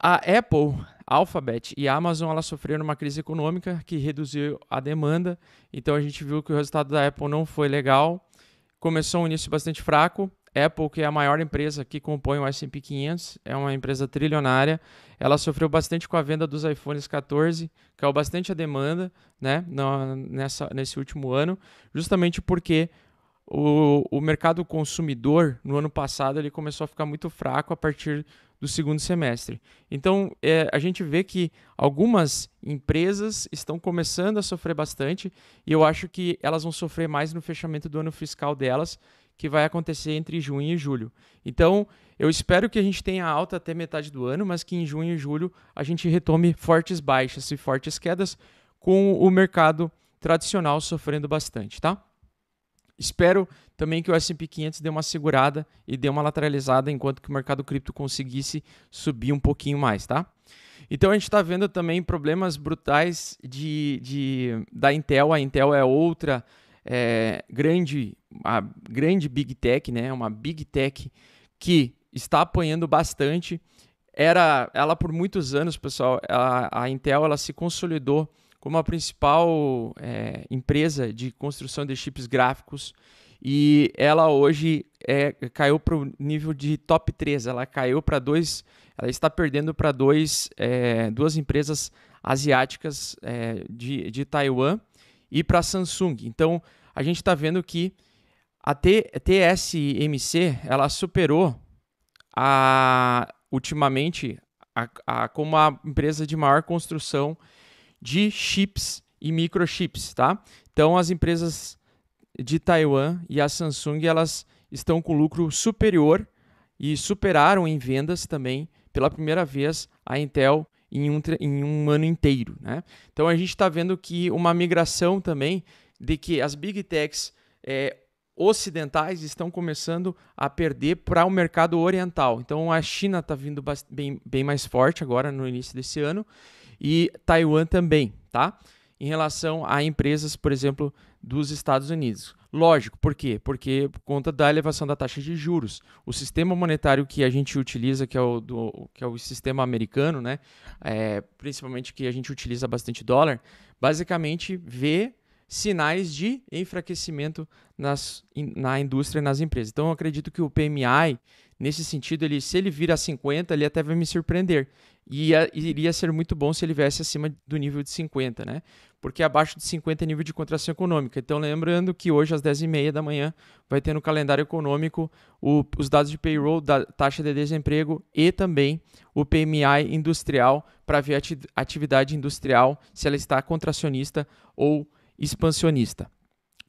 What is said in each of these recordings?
A Apple, Alphabet e Amazon elas sofreram uma crise econômica que reduziu a demanda. Então a gente viu que o resultado da Apple não foi legal. Começou um início bastante fraco. Apple, que é a maior empresa que compõe o S&P 500, é uma empresa trilionária. Ela sofreu bastante com a venda dos iPhones 14, caiu bastante a demanda, né, nesse último ano, justamente porque o mercado consumidor, no ano passado, ele começou a ficar muito fraco a partir do segundo semestre. Então, a gente vê que algumas empresas estão começando a sofrer bastante e eu acho que elas vão sofrer mais no fechamento do ano fiscal delas, que vai acontecer entre junho e julho. Então, eu espero que a gente tenha alta até metade do ano, mas que em junho e julho a gente retome fortes baixas e fortes quedas, com o mercado tradicional sofrendo bastante, tá? Espero também que o S&P 500 dê uma segurada e dê uma lateralizada enquanto que o mercado cripto conseguisse subir um pouquinho mais, tá? Então a gente está vendo também problemas brutais da Intel. A Intel é outra grande Big Tech, né? Uma Big Tech que está apanhando bastante. Ela por muitos anos, pessoal, a Intel ela se consolidou como a principal empresa de construção de chips gráficos, e ela hoje caiu para o nível de top 3, ela caiu para ela está perdendo para duas empresas asiáticas de Taiwan e para a Samsung. Então a gente está vendo que a TSMC ela superou ultimamente como a empresa de maior construção de chips e microchips, tá? Então as empresas de Taiwan e a Samsung elas estão com lucro superior e superaram em vendas também pela primeira vez a Intel em um ano inteiro, né? Então a gente está vendo que uma migração também de que as Big Techs ocidentais estão começando a perder para o mercado oriental. Então a China está vindo bem mais forte agora no início desse ano, e Taiwan também, tá? Em relação a empresas, por exemplo, dos Estados Unidos. Lógico, por quê? Porque por conta da elevação da taxa de juros. O sistema monetário que a gente utiliza, que é o sistema americano, né? Principalmente que a gente utiliza bastante dólar, basicamente vê sinais de enfraquecimento na indústria e nas empresas. Então, eu acredito que o PMI, nesse sentido, se ele vir a 50, ele até vai me surpreender. E iria ser muito bom se ele viesse acima do nível de 50, né? Porque abaixo de 50 é nível de contração econômica. Então, lembrando que hoje, às 10h30 da manhã, vai ter no calendário econômico os dados de payroll, da taxa de desemprego e também o PMI industrial, para ver a atividade industrial, se ela está contracionista ou expansionista,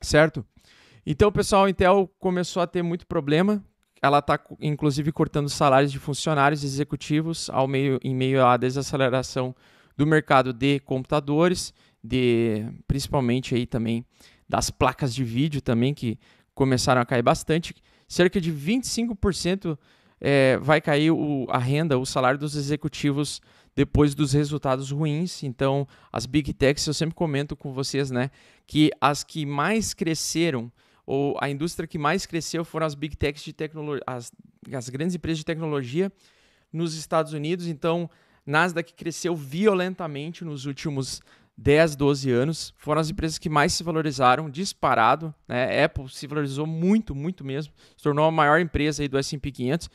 certo? Então, pessoal, a Intel começou a ter muito problema. Ela está, inclusive, cortando salários de funcionários executivos em meio à desaceleração do mercado de computadores, principalmente aí também das placas de vídeo também, que começaram a cair bastante. Cerca de 25% vai cair a renda, o salário dos executivos depois dos resultados ruins. Então, as Big Techs, eu sempre comento com vocês, né, que as que mais cresceram, ou a indústria que mais cresceu, foram as Big Techs de tecnologia, as grandes empresas de tecnologia nos Estados Unidos. Então, Nasdaq cresceu violentamente nos últimos 10, 12 anos. Foram as empresas que mais se valorizaram, disparado, né? Apple se valorizou muito, muito mesmo. Se tornou a maior empresa aí do S&P 500.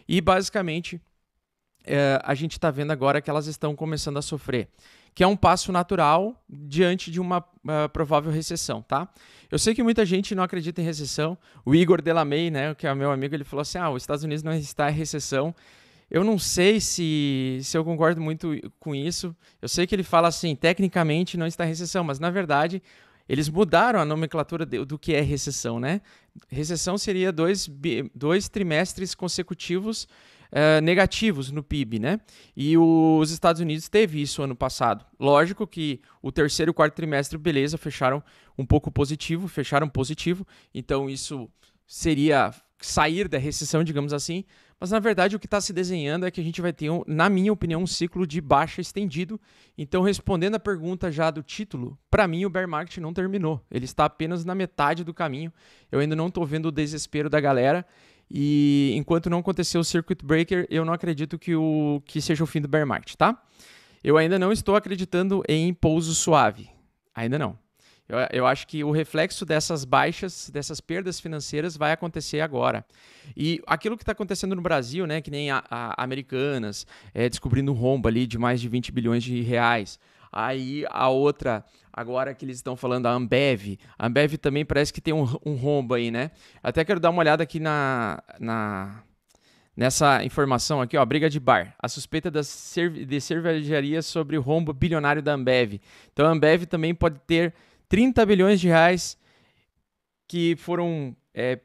E, basicamente, a gente está vendo agora que elas estão começando a sofrer, que é um passo natural diante de uma provável recessão, tá? Eu sei que muita gente não acredita em recessão. O Igor Delamay, né, que é meu amigo, ele falou assim, os Estados Unidos não está em recessão. Eu não sei se eu concordo muito com isso. Eu sei que ele fala assim, tecnicamente não está em recessão, mas na verdade eles mudaram a nomenclatura do que é recessão, né? Recessão seria dois trimestres consecutivos negativos no PIB, né? E os Estados Unidos teve isso ano passado. Lógico que o terceiro e o quarto trimestre, beleza, fecharam positivo, então isso seria sair da recessão, digamos assim, mas na verdade o que está se desenhando é que a gente vai ter, na minha opinião, um ciclo de baixa estendido. Então, respondendo a pergunta já do título, para mim o bear market não terminou, ele está apenas na metade do caminho. Eu ainda não estou vendo o desespero da galera, E enquanto não acontecer o circuit breaker, eu não acredito que seja o fim do bear market, tá? Eu ainda não estou acreditando em pouso suave. Ainda não. Eu acho que o reflexo dessas baixas, dessas perdas financeiras vai acontecer agora. E aquilo que está acontecendo no Brasil, né, que nem a Americanas, descobrindo um rombo ali de mais de 20 bilhões de reais. Aí a outra, agora que eles estão falando, a Ambev também parece que tem um rombo aí, né? Até quero dar uma olhada aqui nessa informação aqui, ó, briga de bar. A suspeita de cervejaria sobre o rombo bilionário da Ambev. Então a Ambev também pode ter 30 bilhões de reais que foram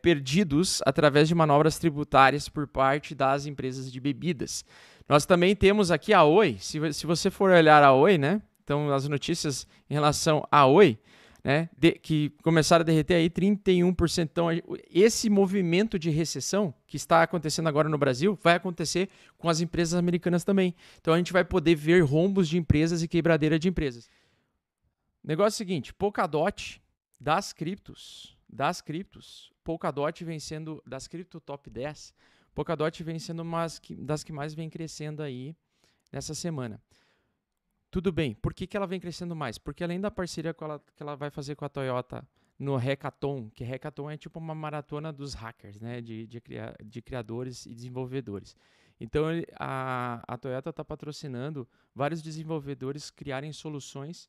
perdidos através de manobras tributárias por parte das empresas de bebidas. Nós também temos aqui a Oi. Se você for olhar a Oi, né? Então, as notícias em relação à Oi, né, que começaram a derreter aí 31%. Então, esse movimento de recessão que está acontecendo agora no Brasil vai acontecer com as empresas americanas também. Então, a gente vai poder ver rombos de empresas e quebradeira de empresas. Negócio seguinte, Polkadot das criptos, Polkadot vem sendo, das cripto top 10, Polkadot vem sendo das que mais vem crescendo aí nessa semana. Tudo bem, por que ela vem crescendo mais? Porque além da parceria que ela vai fazer com a Toyota no Hackathon, que Hackathon é tipo uma maratona dos hackers, né, de criadores e desenvolvedores. Então a Toyota está patrocinando vários desenvolvedores criarem soluções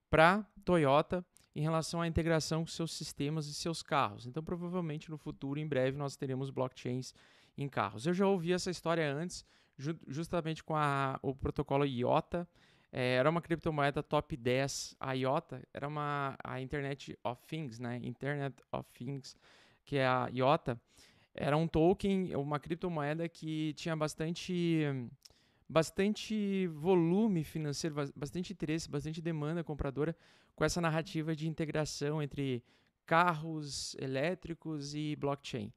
para Toyota em relação à integração com seus sistemas e seus carros. Então, provavelmente no futuro, em breve, nós teremos blockchains em carros. Eu já ouvi essa história antes, justamente com o protocolo IOTA. Era uma criptomoeda top 10. A IOTA era a Internet of Things, né? Internet of Things, que é a IOTA. Era um token, uma criptomoeda que tinha bastante volume financeiro, bastante interesse, bastante demanda compradora com essa narrativa de integração entre carros elétricos e blockchain.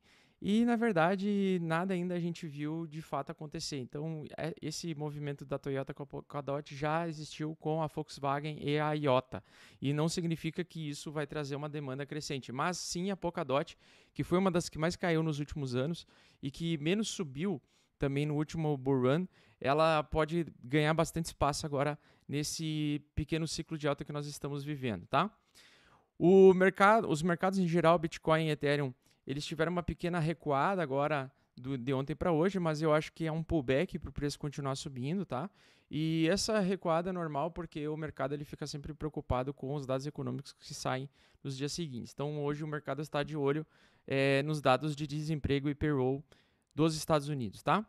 E, na verdade, nada ainda a gente viu de fato acontecer. Então, esse movimento da Toyota com a Polkadot já existiu com a Volkswagen e a IOTA. E não significa que isso vai trazer uma demanda crescente. Mas sim a Polkadot, que foi uma das que mais caiu nos últimos anos e que menos subiu também no último bull run, ela pode ganhar bastante espaço agora nesse pequeno ciclo de alta que nós estamos vivendo, tá? Os mercados em geral, Bitcoin e Ethereum, eles tiveram uma pequena recuada agora de ontem para hoje, mas eu acho que é um pullback para o preço continuar subindo, tá? E essa recuada é normal porque o mercado ele fica sempre preocupado com os dados econômicos que saem nos dias seguintes. Então hoje o mercado está de olho nos dados de desemprego e payroll dos Estados Unidos, tá?